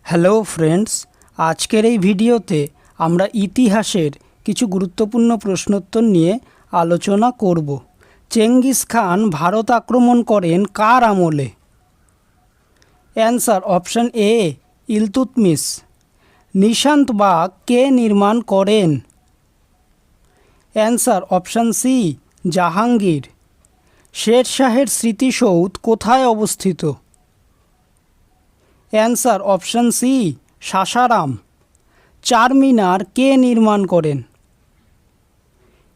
Hello friends, আজকের এই ভিডিওতে আমরা ইতিহাসের কিছু গুরুত্বপূর্ণ প্রশ্নোত্তর নিয়ে আলোচনা করব। চেঙ্গিস খান ভারত আক্রমণ করেন কার আমলে? Answer option A Iltutmish. Nishant Bagh কে নির্মাণ করেন? Answer option C Jahangir. Sher শাহের স্মৃতিসৌধ কোথায় অবস্থিত? Answer option C Sasaram. Charminar কে নির্মাণ করেন?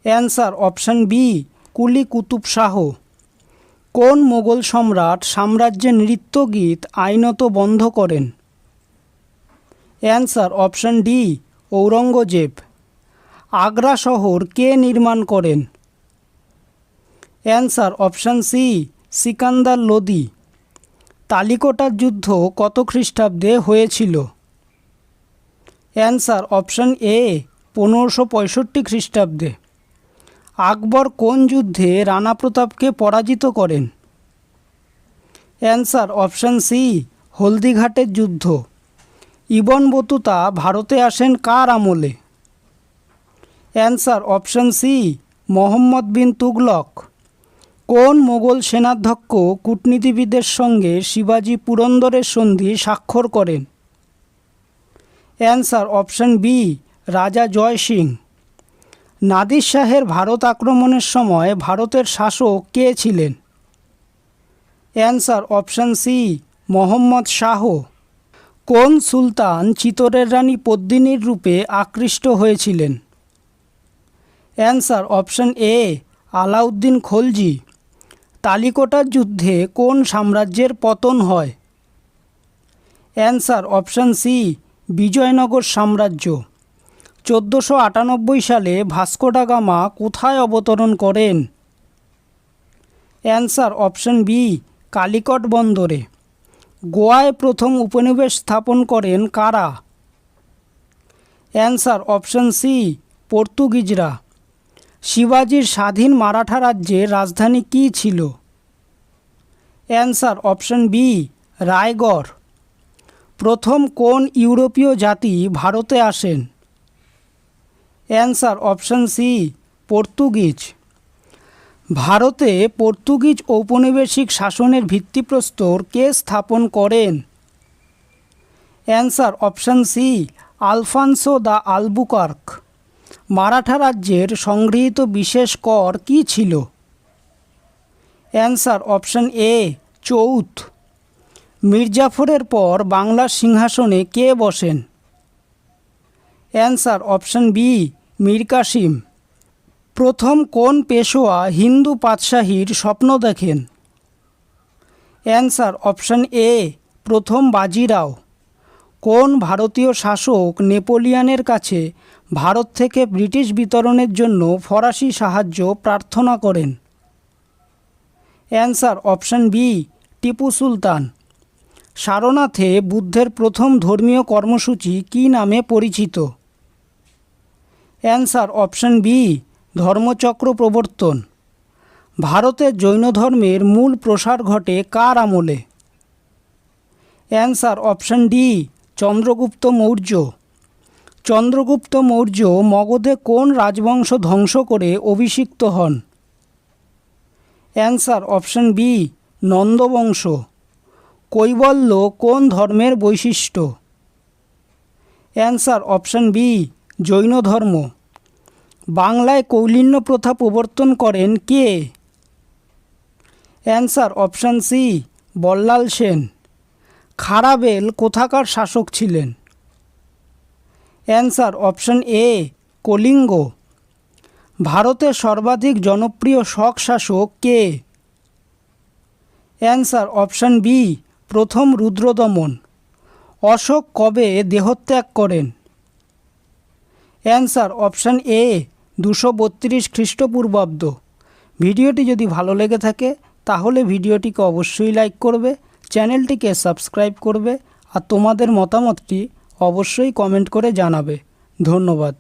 অ্যান্সার অপশন বি কুলি কুতুব শাহ। কোন মোগল সম্রাট সাম্রাজ্যের নৃত্যগীত আইনত বন্ধ করেন? Answer option D Aurangzeb. Agra শহর কে নির্মাণ করেন? Answer option C Sikandar Lodi. তালিকোটার যুদ্ধ কত খ্রিস্টাব্দে হয়েছিল? অ্যান্সার অপশন এ 1565 খ্রিস্টাব্দে। আকবর কোন যুদ্ধে রানা প্রতাপকে পরাজিত করেন? অ্যান্সার অপশন সি হলদিঘাটের যুদ্ধ। ইবন বতুতা ভারতে আসেন কার আমলে? Answer option C Mohammad bin Tughlaq. কোন মোগল সেনাধ্যক্ষ কূটনীতিবিদের সঙ্গে শিবাজি পুরন্দরের সন্ধি স্বাক্ষর করেন? অ্যান্সার অপশন বি রাজা জয় সিং। নাদির শাহের ভারত আক্রমণের সময় ভারতের শাসক কে ছিলেন? Answer option C Mohammad Shah. কোন সুলতান চিতোরের রানী পদ্মিনীর রূপে আকৃষ্ট হয়েছিলেন? Answer option A Alauddin Khalji. তালিকোটার যুদ্ধে কোন সাম্রাজ্যের পতন হয়? অ্যান্সার অপশন সি বিজয়নগর সাম্রাজ্য। 1498 সালে ভাস্কো ডা গামা কোথায় অবতরণ করেন? অ্যান্সার অপশন বি কালিকট বন্দরে। গোয়ায় প্রথম উপনিবেশ স্থাপন করেন কারা? অ্যান্সার অপশন সি পর্তুগিজরা। শিবাজির স্বাধীন মারাঠা রাজ্যের রাজধানী কী ছিল? Answer option B Raigad. প্রথম কোন ইউরোপীয় জাতি ভারতে আসেন? Answer option C Portuguese. ভারতে পর্তুগিজ ঔপনিবেশিক শাসনের ভিত্তিপ্রস্তর কে স্থাপন করেন? Answer option C Alfonso de Albuquerque. Maratha রাজ্যের সংগৃহীত বিশেষ কর কী ছিল? অ্যান্সার অপশন এ চৌথ। মির্জাফরের পর বাংলার সিংহাসনে কে বসেন? Answer option B Mir Qasim. প্রথম কোন পেশোয়া হিন্দু পাতশাহীর স্বপ্ন দেখেন? অ্যান্সার অপশন এ প্রথম বাজিরাও। কোন ভারতীয় শাসক নেপোলিয়নের কাছে ভারত থেকে ব্রিটিশ বিতরণের জন্য ফরাসি সাহায্য প্রার্থনা করেন? Answer option B Tipu Sultan. সারনাথে বুদ্ধের প্রথম ধর্মীয় কর্মসূচি কী নামে পরিচিত? অ্যান্সার অপশন বি ধর্মচক্র প্রবর্তন। ভারতের জৈন ধর্মের মূল প্রসার ঘটে কার আমলে? Answer option D Chandragupta Maurya. Chandragupta Maurya মগধে কোন রাজবংশ ধ্বংস করে অভিষিক্ত হন? অ্যান্সার অপশন বি নন্দবংশ। কৈবল্য কোন ধর্মের বৈশিষ্ট্য? অ্যান্সার অপশন বি জৈন ধর্ম। বাংলায় কৌলিন্য প্রথা প্রবর্তন করেন কে? Answer option C Ballal Sen. Kharavela কোথাকার শাসক ছিলেন? Answer option A Kalinga. ভারতের সর্বাধিক জনপ্রিয় শক শাসক কে? অ্যান্সার অপশন বি প্রথম রুদ্রদমন। অশোক কবে দেহত্যাগ করেন? অ্যান্সার অপশন এ 232 খ্রিস্টপূর্বাব্দ। ভিডিওটি যদি ভালো লেগে থাকে তাহলে ভিডিওটিকে অবশ্যই লাইক করবে, চ্যানেলটিকে সাবস্ক্রাইব করবে আর তোমাদের মতামতটি অবশ্যই কমেন্ট করে জানাবে। ধন্যবাদ।